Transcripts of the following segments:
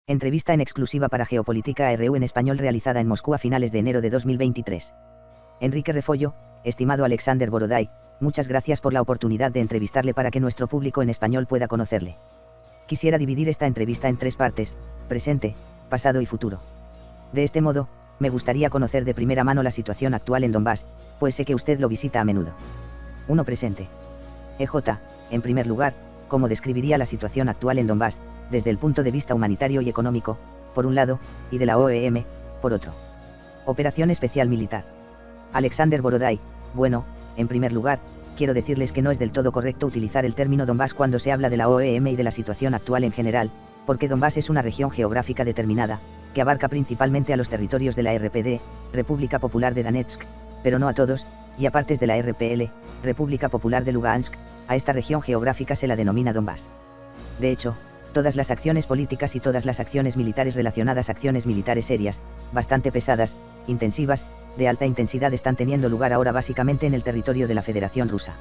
Entrevista en exclusiva para Geopolítica RU en español realizada en Moscú a finales de enero de 2023. Enrique Refollo, estimado Alexander Borodai, muchas gracias por la oportunidad de entrevistarle para que nuestro público en español pueda conocerle. Quisiera dividir esta entrevista en 3 partes, presente, pasado y futuro. De este modo, me gustaría conocer de primera mano la situación actual en Donbass, pues sé que usted lo visita a menudo. 1. Presente. EJ, en primer lugar, ¿cómo describiría la situación actual en Donbass, desde el punto de vista humanitario y económico, por un lado, y de la OEM, por otro? Operación especial militar. Alexander Borodai, bueno, en primer lugar, quiero decirles que no es del todo correcto utilizar el término Donbass cuando se habla de la OEM y de la situación actual en general, porque Donbass es una región geográfica determinada, que abarca principalmente a los territorios de la RPD, República Popular de Donetsk, pero no a todos, y a partes de la RPL, República Popular de Lugansk. A esta región geográfica se la denomina Donbass. De hecho, todas las acciones políticas y todas las acciones militares relacionadas a acciones militares serias, bastante pesadas, intensivas, de alta intensidad están teniendo lugar ahora básicamente en el territorio de la Federación Rusa.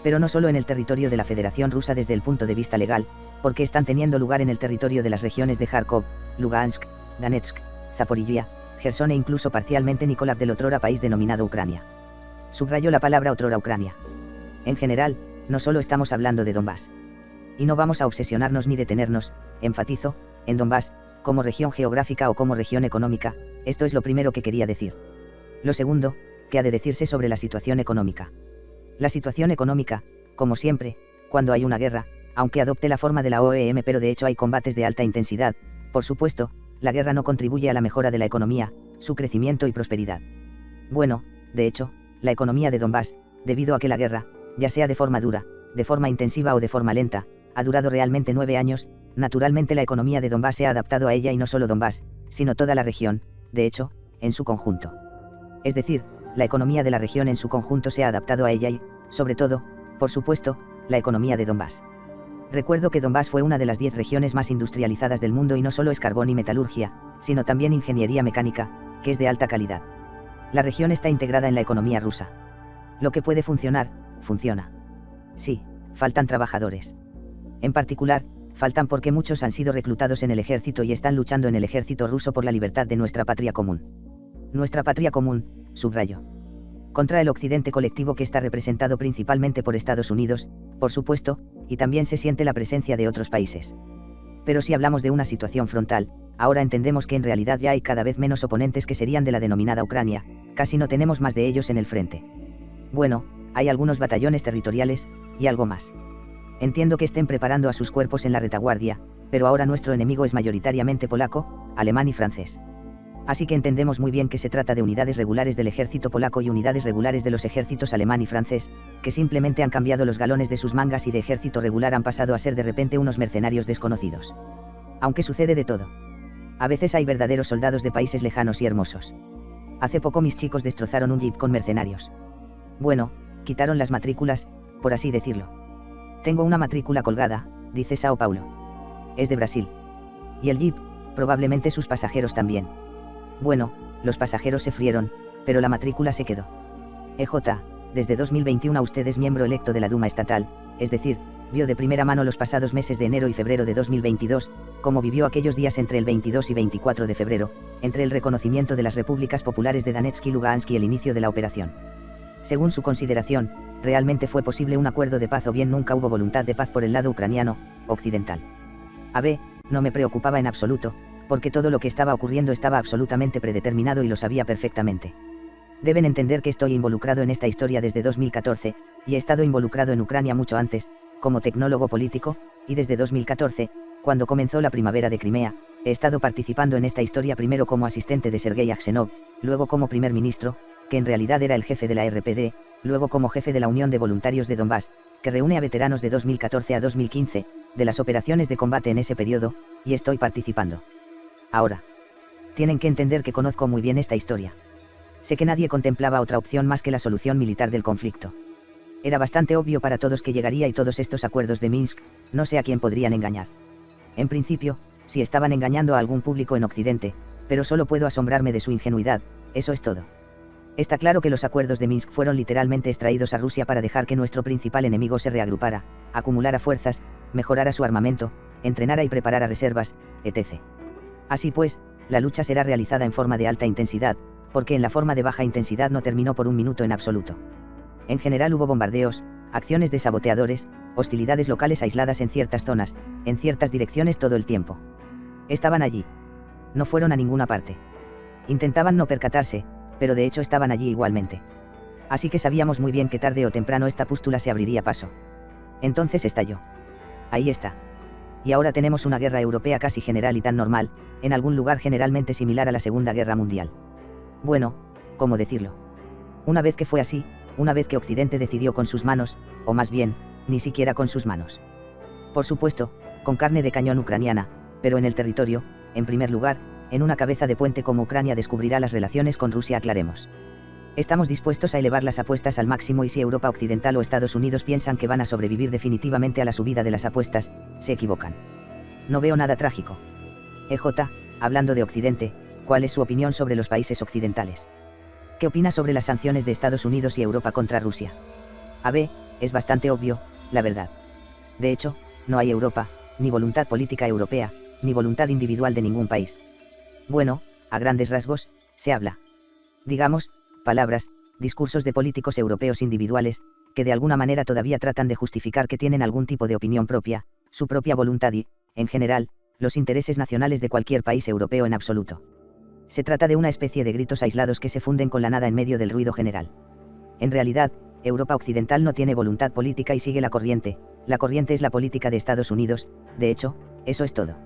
Pero no solo en el territorio de la Federación Rusa desde el punto de vista legal, porque están teniendo lugar en el territorio de las regiones de Kharkov, Lugansk, Donetsk, Zaporiyia, Gerson e incluso parcialmente Nikolai del otrora país denominado Ucrania. Subrayo la palabra otrora Ucrania. En general, no solo estamos hablando de Donbass. Y no vamos a obsesionarnos ni detenernos, enfatizo, en Donbass, como región geográfica o como región económica. Esto es lo primero que quería decir. Lo segundo, que ha de decirse sobre la situación económica. La situación económica, como siempre, cuando hay una guerra, aunque adopte la forma de la OEM, pero de hecho hay combates de alta intensidad, por supuesto, la guerra no contribuye a la mejora de la economía, su crecimiento y prosperidad. Bueno, de hecho, la economía de Donbass, debido a que la guerra, ya sea de forma dura, de forma intensiva o de forma lenta, ha durado realmente 9 años, naturalmente la economía de Donbass se ha adaptado a ella y no solo Donbass, sino toda la región, de hecho, en su conjunto. Es decir, la economía de la región en su conjunto se ha adaptado a ella y, sobre todo, por supuesto, la economía de Donbass. Recuerdo que Donbass fue una de las 10 regiones más industrializadas del mundo y no solo es carbón y metalurgia, sino también ingeniería mecánica, que es de alta calidad. La región está integrada en la economía rusa. Lo que puede funcionar, funciona. Sí, faltan trabajadores. En particular, faltan porque muchos han sido reclutados en el ejército y están luchando en el ejército ruso por la libertad de nuestra patria común. Nuestra patria común, subrayo. Contra el occidente colectivo que está representado principalmente por Estados Unidos, por supuesto, y también se siente la presencia de otros países. Pero si hablamos de una situación frontal, ahora entendemos que en realidad ya hay cada vez menos oponentes que serían de la denominada Ucrania, casi no tenemos más de ellos en el frente. Bueno, hay algunos batallones territoriales, y algo más. Entiendo que estén preparando a sus cuerpos en la retaguardia, pero ahora nuestro enemigo es mayoritariamente polaco, alemán y francés. Así que entendemos muy bien que se trata de unidades regulares del ejército polaco y unidades regulares de los ejércitos alemán y francés, que simplemente han cambiado los galones de sus mangas y de ejército regular han pasado a ser de repente unos mercenarios desconocidos. Aunque sucede de todo. A veces hay verdaderos soldados de países lejanos y hermosos. Hace poco mis chicos destrozaron un jeep con mercenarios. Bueno, quitaron las matrículas, por así decirlo. Tengo una matrícula colgada, dice Sao Paulo. Es de Brasil. Y el jeep, probablemente sus pasajeros también. Bueno, los pasajeros se frieron, pero la matrícula se quedó. EJ, desde 2021 usted es miembro electo de la Duma estatal, es decir, vio de primera mano los pasados meses de enero y febrero de 2022, como vivió aquellos días entre el 22 y 24 de febrero, entre el reconocimiento de las repúblicas populares de Donetsk y Lugansk y el inicio de la operación. Según su consideración, ¿realmente fue posible un acuerdo de paz o bien nunca hubo voluntad de paz por el lado ucraniano, occidental? No me preocupaba en absoluto, porque todo lo que estaba ocurriendo estaba absolutamente predeterminado y lo sabía perfectamente. Deben entender que estoy involucrado en esta historia desde 2014, y he estado involucrado en Ucrania mucho antes, como tecnólogo político, y desde 2014, cuando comenzó la primavera de Crimea, he estado participando en esta historia primero como asistente de Sergei Aksenov, luego como primer ministro, que en realidad era el jefe de la RPD, luego como jefe de la Unión de Voluntarios de Donbass, que reúne a veteranos de 2014 a 2015, de las operaciones de combate en ese periodo, y estoy participando. Ahora. Tienen que entender que conozco muy bien esta historia. Sé que nadie contemplaba otra opción más que la solución militar del conflicto. Era bastante obvio para todos que llegaría y todos estos acuerdos de Minsk, no sé a quién podrían engañar. En principio, si estaban engañando a algún público en Occidente, pero solo puedo asombrarme de su ingenuidad, eso es todo. Está claro que los acuerdos de Minsk fueron literalmente extraídos a Rusia para dejar que nuestro principal enemigo se reagrupara, acumulara fuerzas, mejorara su armamento, entrenara y preparara reservas, etc. Así pues, la lucha será realizada en forma de alta intensidad, porque en la forma de baja intensidad no terminó por un minuto en absoluto. En general hubo bombardeos, acciones de saboteadores, hostilidades locales aisladas en ciertas zonas, en ciertas direcciones todo el tiempo. Estaban allí. No fueron a ninguna parte. Intentaban no percatarse, pero de hecho estaban allí igualmente. Así que sabíamos muy bien que tarde o temprano esta pústula se abriría paso. Entonces estalló. Ahí está. Y ahora tenemos una guerra europea casi general y tan normal, en algún lugar generalmente similar a la Segunda Guerra Mundial. Bueno, ¿cómo decirlo? Una vez que fue así, una vez que Occidente decidió con sus manos, o más bien, ni siquiera con sus manos. Por supuesto, con carne de cañón ucraniana, pero en el territorio, en primer lugar, en una cabeza de puente como Ucrania descubrirá las relaciones con Rusia, aclaremos. Estamos dispuestos a elevar las apuestas al máximo y si Europa Occidental o Estados Unidos piensan que van a sobrevivir definitivamente a la subida de las apuestas, se equivocan. No veo nada trágico. EJ, hablando de Occidente, ¿cuál es su opinión sobre los países occidentales? ¿Qué opina sobre las sanciones de Estados Unidos y Europa contra Rusia? AB, es bastante obvio, la verdad. De hecho, no hay Europa, ni voluntad política europea, ni voluntad individual de ningún país. Bueno, a grandes rasgos, se habla. Digamos, palabras, discursos de políticos europeos individuales, que de alguna manera todavía tratan de justificar que tienen algún tipo de opinión propia, su propia voluntad y, en general, los intereses nacionales de cualquier país europeo en absoluto. Se trata de una especie de gritos aislados que se funden con la nada en medio del ruido general. En realidad, Europa Occidental no tiene voluntad política y sigue la corriente es la política de Estados Unidos, de hecho, eso es todo.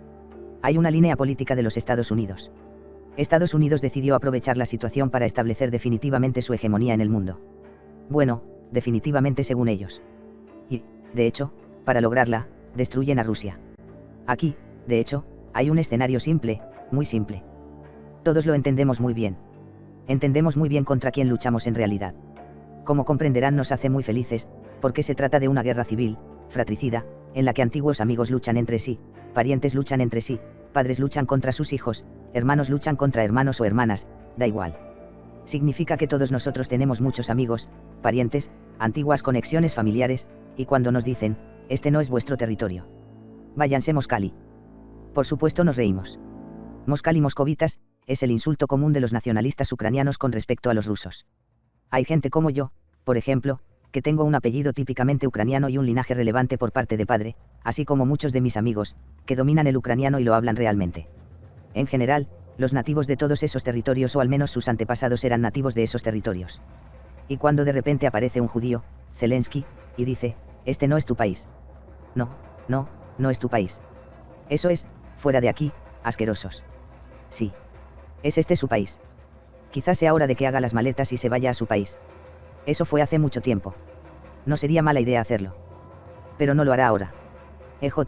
Hay una línea política de los Estados Unidos. Estados Unidos decidió aprovechar la situación para establecer definitivamente su hegemonía en el mundo. Bueno, definitivamente según ellos. Y, de hecho, para lograrla, destruyen a Rusia. Aquí, de hecho, hay un escenario simple, muy simple. Todos lo entendemos muy bien. Entendemos muy bien contra quién luchamos en realidad. Como comprenderán, nos hace muy felices, porque se trata de una guerra civil, fratricida, en la que antiguos amigos luchan entre sí, parientes luchan entre sí, padres luchan contra sus hijos, hermanos luchan contra hermanos o hermanas, da igual. Significa que todos nosotros tenemos muchos amigos, parientes, antiguas conexiones familiares, y cuando nos dicen, este no es vuestro territorio. Váyanse Moscali. Por supuesto nos reímos. Moscali moscovitas, es el insulto común de los nacionalistas ucranianos con respecto a los rusos. Hay gente como yo, por ejemplo, que tengo un apellido típicamente ucraniano y un linaje relevante por parte de padre, así como muchos de mis amigos, que dominan el ucraniano y lo hablan realmente. En general, los nativos de todos esos territorios o al menos sus antepasados eran nativos de esos territorios. Y cuando de repente aparece un judío, Zelensky, y dice, este no es tu país. No es tu país. Eso es, fuera de aquí, asquerosos. Sí. Es este su país. Quizás sea hora de que haga las maletas y se vaya a su país. Eso fue hace mucho tiempo. No sería mala idea hacerlo. Pero no lo hará ahora. EJ,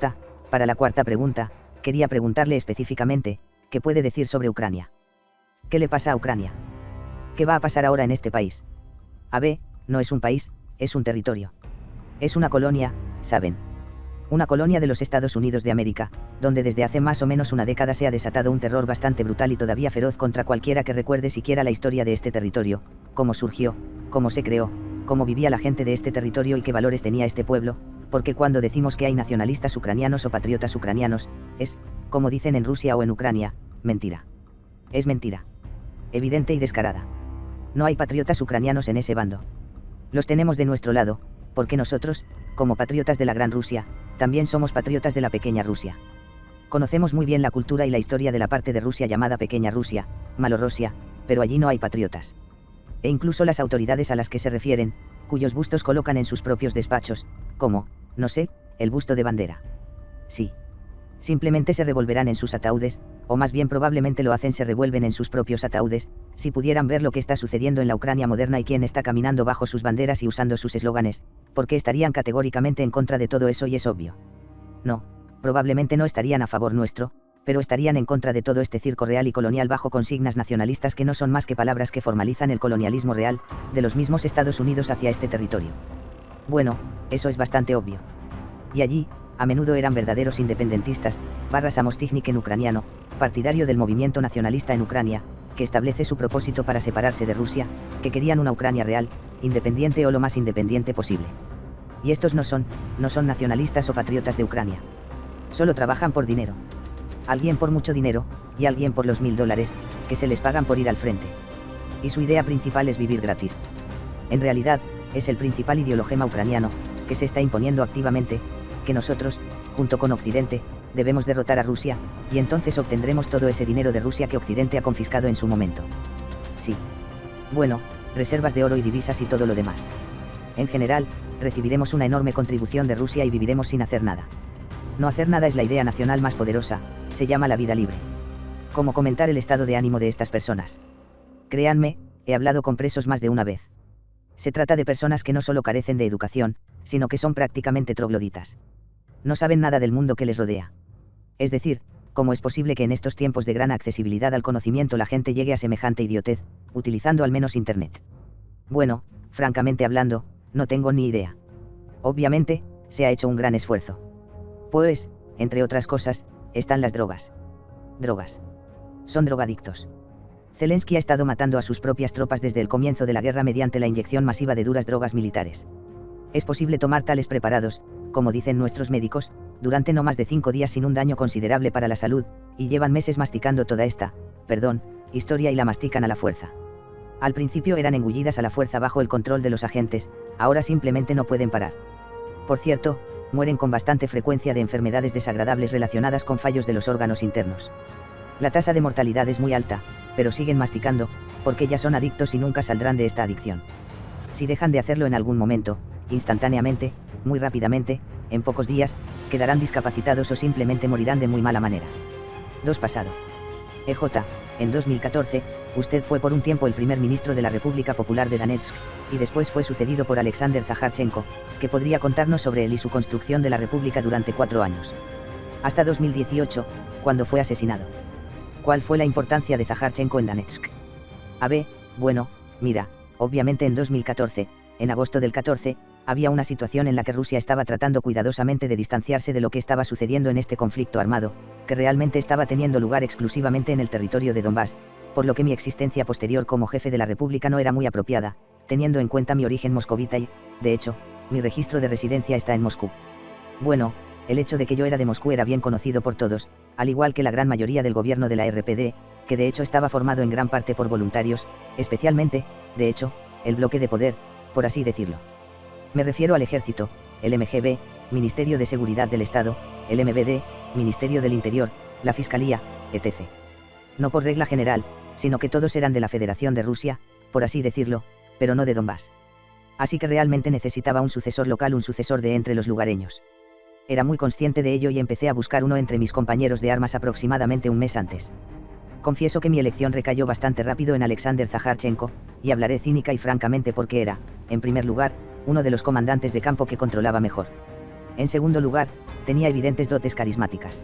para la cuarta pregunta, quería preguntarle específicamente, ¿qué puede decir sobre Ucrania? ¿Qué le pasa a Ucrania? ¿Qué va a pasar ahora en este país? AB, no es un país, es un territorio. Es una colonia, ¿saben? Una colonia de los Estados Unidos de América, donde desde hace más o menos una década se ha desatado un terror bastante brutal y todavía feroz contra cualquiera que recuerde siquiera la historia de este territorio, cómo surgió, cómo se creó, cómo vivía la gente de este territorio y qué valores tenía este pueblo, porque cuando decimos que hay nacionalistas ucranianos o patriotas ucranianos, es, como dicen en Rusia o en Ucrania, mentira. Es mentira. Evidente y descarada. No hay patriotas ucranianos en ese bando. Los tenemos de nuestro lado, porque nosotros, como patriotas de la Gran Rusia, también somos patriotas de la Pequeña Rusia. Conocemos muy bien la cultura y la historia de la parte de Rusia llamada Pequeña Rusia, Malorrusia, pero allí no hay patriotas. E incluso las autoridades a las que se refieren, cuyos bustos colocan en sus propios despachos, como, no sé, el busto de Bandera. Sí. Simplemente se revolverán en sus ataúdes, o más bien probablemente lo hacen, se revuelven en sus propios ataúdes, si pudieran ver lo que está sucediendo en la Ucrania moderna y quién está caminando bajo sus banderas y usando sus eslóganes, porque estarían categóricamente en contra de todo eso y es obvio. No, probablemente no estarían a favor nuestro, pero estarían en contra de todo este circo real y colonial bajo consignas nacionalistas que no son más que palabras que formalizan el colonialismo real, de los mismos Estados Unidos hacia este territorio. Bueno, eso es bastante obvio. Y allí, a menudo eran verdaderos independentistas, Samostijnik en ucraniano, partidario del movimiento nacionalista en Ucrania, que establece su propósito para separarse de Rusia, que querían una Ucrania real, independiente o lo más independiente posible. Y estos no son nacionalistas o patriotas de Ucrania. Solo trabajan por dinero. Alguien por mucho dinero, y alguien por los $1000, que se les pagan por ir al frente. Y su idea principal es vivir gratis. En realidad, es el principal ideologema ucraniano, que se está imponiendo activamente, que nosotros, junto con Occidente, debemos derrotar a Rusia, y entonces obtendremos todo ese dinero de Rusia que Occidente ha confiscado en su momento. Sí. Bueno, reservas de oro y divisas y todo lo demás. En general, recibiremos una enorme contribución de Rusia y viviremos sin hacer nada. No hacer nada es la idea nacional más poderosa, se llama la vida libre. ¿Cómo comentar el estado de ánimo de estas personas? Créanme, he hablado con presos más de una vez. Se trata de personas que no solo carecen de educación, sino que son prácticamente trogloditas. No saben nada del mundo que les rodea. Es decir, ¿cómo es posible que en estos tiempos de gran accesibilidad al conocimiento la gente llegue a semejante idiotez, utilizando al menos Internet? Bueno, francamente hablando, no tengo ni idea. Obviamente, se ha hecho un gran esfuerzo. Pues, entre otras cosas, están las drogas. Drogas. Son drogadictos. Zelensky ha estado matando a sus propias tropas desde el comienzo de la guerra mediante la inyección masiva de duras drogas militares. Es posible tomar tales preparados, como dicen nuestros médicos, durante no más de 5 días sin un daño considerable para la salud, y llevan meses masticando toda esta, historia y la mastican a la fuerza. Al principio eran engullidas a la fuerza bajo el control de los agentes, ahora simplemente no pueden parar. Por cierto, mueren con bastante frecuencia de enfermedades desagradables relacionadas con fallos de los órganos internos. La tasa de mortalidad es muy alta, pero siguen masticando, porque ya son adictos y nunca saldrán de esta adicción. Si dejan de hacerlo en algún momento, instantáneamente, muy rápidamente, en pocos días, quedarán discapacitados o simplemente morirán de muy mala manera. 2 pasado. EJ, en 2014, usted fue por un tiempo el primer ministro de la República Popular de Donetsk, y después fue sucedido por Alexander Zaharchenko, que podría contarnos sobre él y su construcción de la República durante 4 años. Hasta 2018, cuando fue asesinado. ¿Cuál fue la importancia de Zaharchenko en Donetsk? Bueno, mira, obviamente en 2014, en agosto del 14, había una situación en la que Rusia estaba tratando cuidadosamente de distanciarse de lo que estaba sucediendo en este conflicto armado, que realmente estaba teniendo lugar exclusivamente en el territorio de Donbass, por lo que mi existencia posterior como jefe de la República no era muy apropiada, teniendo en cuenta mi origen moscovita y, de hecho, mi registro de residencia está en Moscú. Bueno, el hecho de que yo era de Moscú era bien conocido por todos, al igual que la gran mayoría del gobierno de la RPD, que de hecho estaba formado en gran parte por voluntarios, especialmente, de hecho, el bloque de poder, por así decirlo. Me refiero al Ejército, el MGB, Ministerio de Seguridad del Estado, el MVD, Ministerio del Interior, la Fiscalía, etc. No por regla general, sino que todos eran de la Federación de Rusia, por así decirlo, pero no de Donbass. Así que realmente necesitaba un sucesor local, un sucesor de entre los lugareños. Era muy consciente de ello y empecé a buscar uno entre mis compañeros de armas aproximadamente un mes antes. Confieso que mi elección recayó bastante rápido en Alexander Zaharchenko, y hablaré cínica y francamente porque era, en primer lugar, uno de los comandantes de campo que controlaba mejor. En segundo lugar, tenía evidentes dotes carismáticas.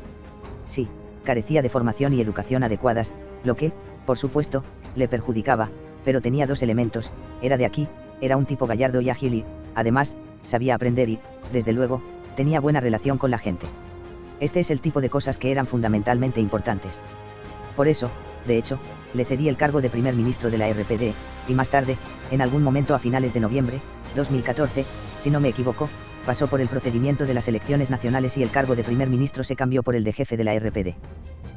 Sí, carecía de formación y educación adecuadas, lo que, por supuesto, le perjudicaba, pero tenía 2 elementos: era de aquí, era un tipo gallardo y ágil y, además, sabía aprender y, desde luego, tenía buena relación con la gente. Este es el tipo de cosas que eran fundamentalmente importantes. Por eso, de hecho, le cedí el cargo de primer ministro de la RPD, y más tarde, en algún momento a finales de noviembre, 2014, si no me equivoco, pasó por el procedimiento de las elecciones nacionales y el cargo de primer ministro se cambió por el de jefe de la RPD.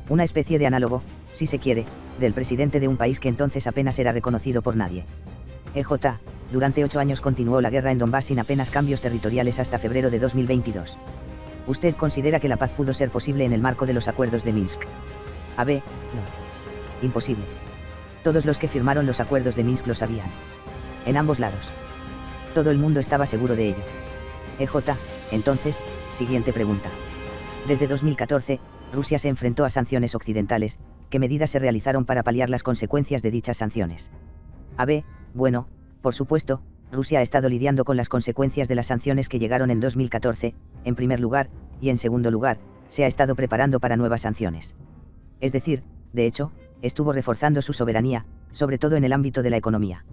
Una especie de análogo, si se quiere, del presidente de un país que entonces apenas era reconocido por nadie. EJ, durante 8 años continuó la guerra en Donbass sin apenas cambios territoriales hasta febrero de 2022. ¿Usted considera que la paz pudo ser posible en el marco de los acuerdos de Minsk? No. Imposible. Todos los que firmaron los acuerdos de Minsk lo sabían. En ambos lados. Todo el mundo estaba seguro de ello. EJ, entonces, siguiente pregunta. Desde 2014, Rusia se enfrentó a sanciones occidentales. ¿Qué medidas se realizaron para paliar las consecuencias de dichas sanciones? Bueno, por supuesto, Rusia ha estado lidiando con las consecuencias de las sanciones que llegaron en 2014, en primer lugar, y en segundo lugar, se ha estado preparando para nuevas sanciones. Es decir, de hecho, estuvo reforzando su soberanía, sobre todo en el ámbito de la economía.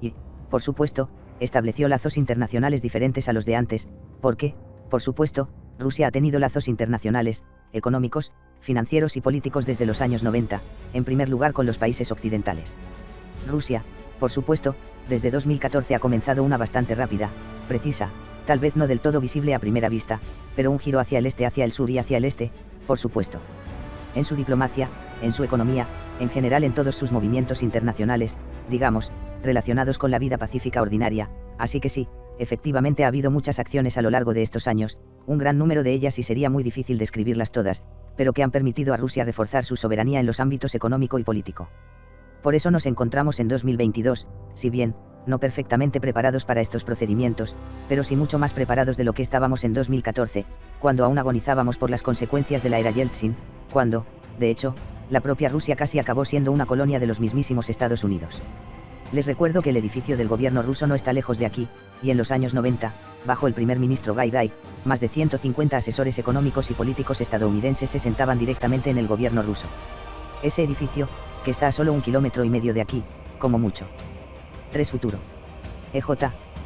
Y, por supuesto, estableció lazos internacionales diferentes a los de antes, porque, por supuesto, Rusia ha tenido lazos internacionales, económicos, financieros y políticos desde los años 90, en primer lugar con los países occidentales. Rusia, por supuesto, desde 2014 ha comenzado una bastante rápida, precisa, tal vez no del todo visible a primera vista, pero un giro hacia el este, hacia el sur y hacia el este, por supuesto. En su diplomacia, en su economía, en general en todos sus movimientos internacionales, digamos, relacionados con la vida pacífica ordinaria, así que sí, efectivamente ha habido muchas acciones a lo largo de estos años, un gran número de ellas y sería muy difícil describirlas todas, pero que han permitido a Rusia reforzar su soberanía en los ámbitos económico y político. Por eso nos encontramos en 2022, si bien, no perfectamente preparados para estos procedimientos, pero sí mucho más preparados de lo que estábamos en 2014, cuando aún agonizábamos por las consecuencias de la era Yeltsin, cuando, de hecho, la propia Rusia casi acabó siendo una colonia de los mismísimos Estados Unidos. Les recuerdo que el edificio del gobierno ruso no está lejos de aquí, y en los años 90, bajo el primer ministro Gaidai, más de 150 asesores económicos y políticos estadounidenses se sentaban directamente en el gobierno ruso. Ese edificio, que está a solo 1,5 kilómetros de aquí, como mucho. 3 Futuro. EJ,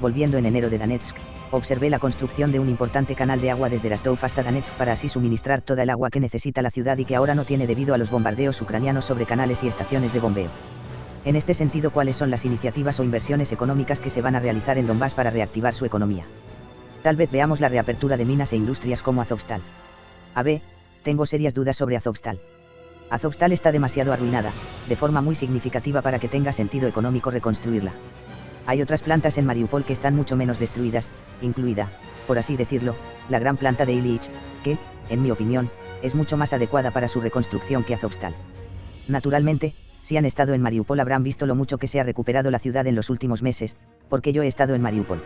volviendo en enero de Donetsk, observé la construcción de un importante canal de agua desde Rostov hasta Donetsk para así suministrar toda el agua que necesita la ciudad y que ahora no tiene debido a los bombardeos ucranianos sobre canales y estaciones de bombeo. En este sentido, ¿cuáles son las iniciativas o inversiones económicas que se van a realizar en Donbass para reactivar su economía? Tal vez veamos la reapertura de minas e industrias como Azovstal. Tengo serias dudas sobre Azovstal. Azovstal está demasiado arruinada, de forma muy significativa para que tenga sentido económico reconstruirla. Hay otras plantas en Mariupol que están mucho menos destruidas, incluida, por así decirlo, la gran planta de Ilyich, que, en mi opinión, es mucho más adecuada para su reconstrucción que Azovstal. Naturalmente, si han estado en Mariupol habrán visto lo mucho que se ha recuperado la ciudad en los últimos meses, porque yo he estado en Mariupol.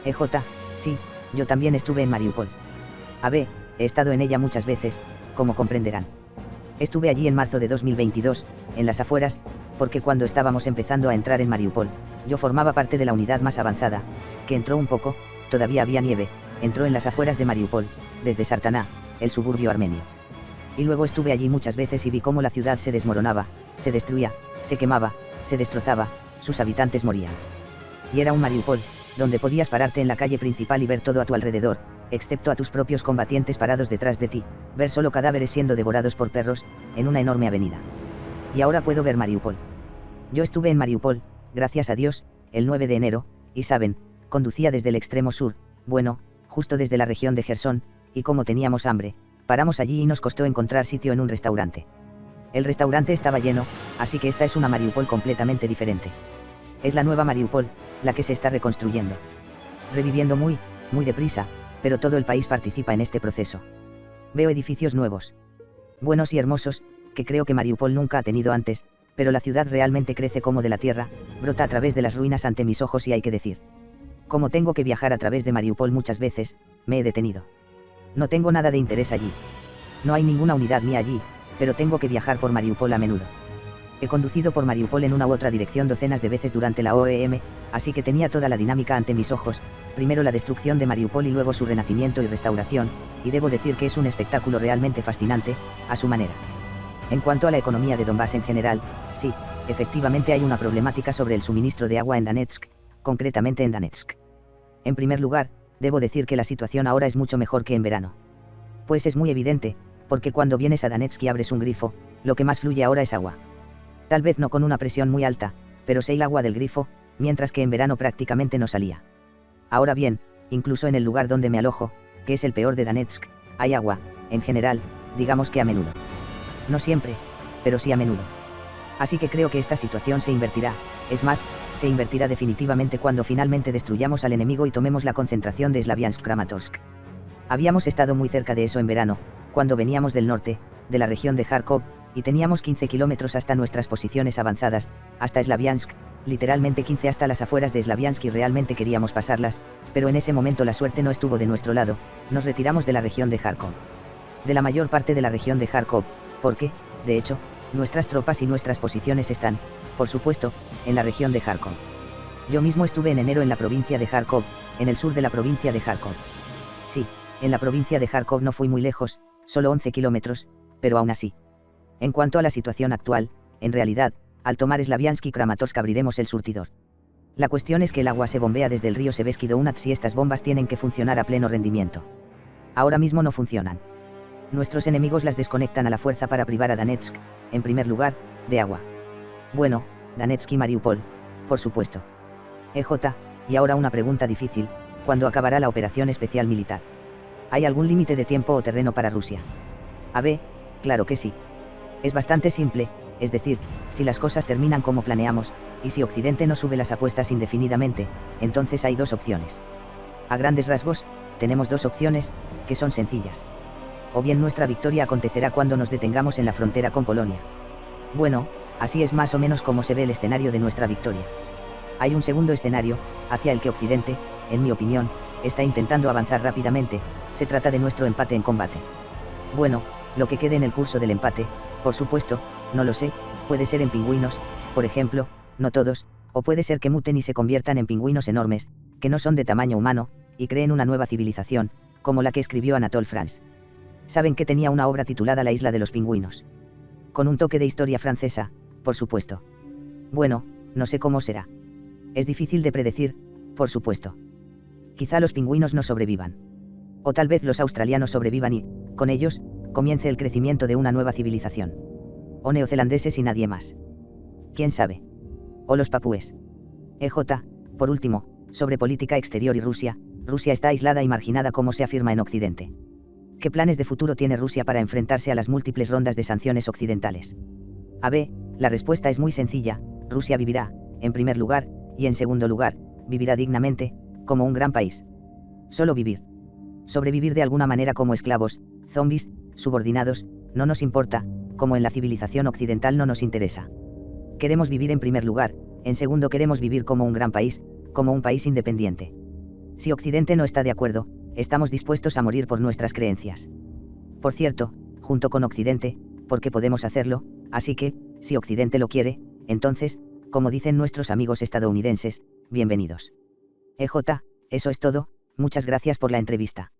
EJ, sí, yo también estuve en Mariupol. He estado en ella muchas veces, como comprenderán. Estuve allí en marzo de 2022, en las afueras, porque cuando estábamos empezando a entrar en Mariupol, yo formaba parte de la unidad más avanzada, que entró un poco, todavía había nieve, entró en las afueras de Mariupol, desde Sartaná, el suburbio armenio. Y luego estuve allí muchas veces y vi cómo la ciudad se desmoronaba, se destruía, se quemaba, se destrozaba, sus habitantes morían. Y era un Mariupol, donde podías pararte en la calle principal y ver todo a tu alrededor, excepto a tus propios combatientes parados detrás de ti, ver solo cadáveres siendo devorados por perros, en una enorme avenida. Y ahora puedo ver Mariupol. Yo estuve en Mariupol, gracias a Dios, el 9 de enero, y saben, conducía desde el extremo sur, bueno, justo desde la región de Jersón, y como teníamos hambre, paramos allí y nos costó encontrar sitio en un restaurante. El restaurante estaba lleno, así que esta es una Mariupol completamente diferente. Es la nueva Mariupol, la que se está reconstruyendo. Reviviendo muy deprisa, pero todo el país participa en este proceso. Veo edificios nuevos, buenos y hermosos, que creo que Mariupol nunca ha tenido antes, pero la ciudad realmente crece como de la tierra, brota a través de las ruinas ante mis ojos y hay que decir. Como tengo que viajar a través de Mariupol muchas veces, me he detenido. No tengo nada de interés allí. No hay ninguna unidad mía allí, pero tengo que viajar por Mariupol a menudo. He conducido por Mariupol en una u otra dirección docenas de veces durante la OEM, así que tenía toda la dinámica ante mis ojos, primero la destrucción de Mariupol y luego su renacimiento y restauración, y debo decir que es un espectáculo realmente fascinante, a su manera. En cuanto a la economía de Donbass en general, sí, efectivamente hay una problemática sobre el suministro de agua en Donetsk, concretamente en Donetsk. En primer lugar, debo decir que la situación ahora es mucho mejor que en verano. Pues es muy evidente, porque cuando vienes a Donetsk y abres un grifo, lo que más fluye ahora es agua. Tal vez no con una presión muy alta, pero sé el agua del grifo, mientras que en verano prácticamente no salía. Ahora bien, incluso en el lugar donde me alojo, que es el peor de Donetsk, hay agua, en general, digamos que a menudo. No siempre, pero sí a menudo. Así que creo que esta situación se invertirá, es más, se invertirá definitivamente cuando finalmente destruyamos al enemigo y tomemos la concentración de Slaviansk-Kramatorsk. Habíamos estado muy cerca de eso en verano, cuando veníamos del norte, de la región de Kharkov, y teníamos 15 kilómetros hasta nuestras posiciones avanzadas, hasta Slaviansk, literalmente 15 hasta las afueras de Slaviansk y realmente queríamos pasarlas, pero en ese momento la suerte no estuvo de nuestro lado, nos retiramos de la región de Kharkov. De la mayor parte de la región de Kharkov, porque, de hecho, nuestras tropas y nuestras posiciones están, por supuesto, en la región de Kharkov. Yo mismo estuve en enero en la provincia de Kharkov, en el sur de la provincia de Kharkov. Sí, en la provincia de Kharkov no fui muy lejos, solo 11 kilómetros, pero aún así. En cuanto a la situación actual, en realidad, al tomar Slaviansk y Kramatorsk abriremos el surtidor. La cuestión es que el agua se bombea desde el río Sevesky Donats y estas bombas tienen que funcionar a pleno rendimiento. Ahora mismo no funcionan. Nuestros enemigos las desconectan a la fuerza para privar a Donetsk, en primer lugar, de agua. Bueno, Donetsk y Mariupol, por supuesto. EJ, y ahora una pregunta difícil, ¿cuándo acabará la operación especial militar? ¿Hay algún límite de tiempo o terreno para Rusia? Claro que sí. Es bastante simple, es decir, si las cosas terminan como planeamos, y si Occidente no sube las apuestas indefinidamente, entonces hay dos opciones. A grandes rasgos, tenemos dos opciones, que son sencillas. O bien nuestra victoria acontecerá cuando nos detengamos en la frontera con Polonia. Bueno, así es más o menos como se ve el escenario de nuestra victoria. Hay un segundo escenario, hacia el que Occidente, en mi opinión, está intentando avanzar rápidamente, se trata de nuestro empate en combate. Bueno, lo que quede en el curso del empate, por supuesto, no lo sé, puede ser en pingüinos, por ejemplo, no todos, o puede ser que muten y se conviertan en pingüinos enormes, que no son de tamaño humano, y creen una nueva civilización, como la que escribió Anatole France. Saben que tenía una obra titulada La isla de los pingüinos. Con un toque de historia francesa, por supuesto. Bueno, no sé cómo será. Es difícil de predecir, por supuesto. Quizá los pingüinos no sobrevivan. O tal vez los australianos sobrevivan y, con ellos, comience el crecimiento de una nueva civilización. O neozelandeses y nadie más. ¿Quién sabe? O los papúes. Por último, sobre política exterior y Rusia, Rusia está aislada y marginada como se afirma en Occidente. ¿Qué planes de futuro tiene Rusia para enfrentarse a las múltiples rondas de sanciones occidentales? La respuesta es muy sencilla, Rusia vivirá, en primer lugar, y en segundo lugar, vivirá dignamente, como un gran país. Solo vivir. Sobrevivir de alguna manera como esclavos, zombies, subordinados, no nos importa, como en la civilización occidental no nos interesa. Queremos vivir en primer lugar, en segundo queremos vivir como un gran país, como un país independiente. Si Occidente no está de acuerdo, estamos dispuestos a morir por nuestras creencias. Por cierto, junto con Occidente, porque podemos hacerlo, así que, si Occidente lo quiere, entonces, como dicen nuestros amigos estadounidenses, bienvenidos. Eso es todo, muchas gracias por la entrevista.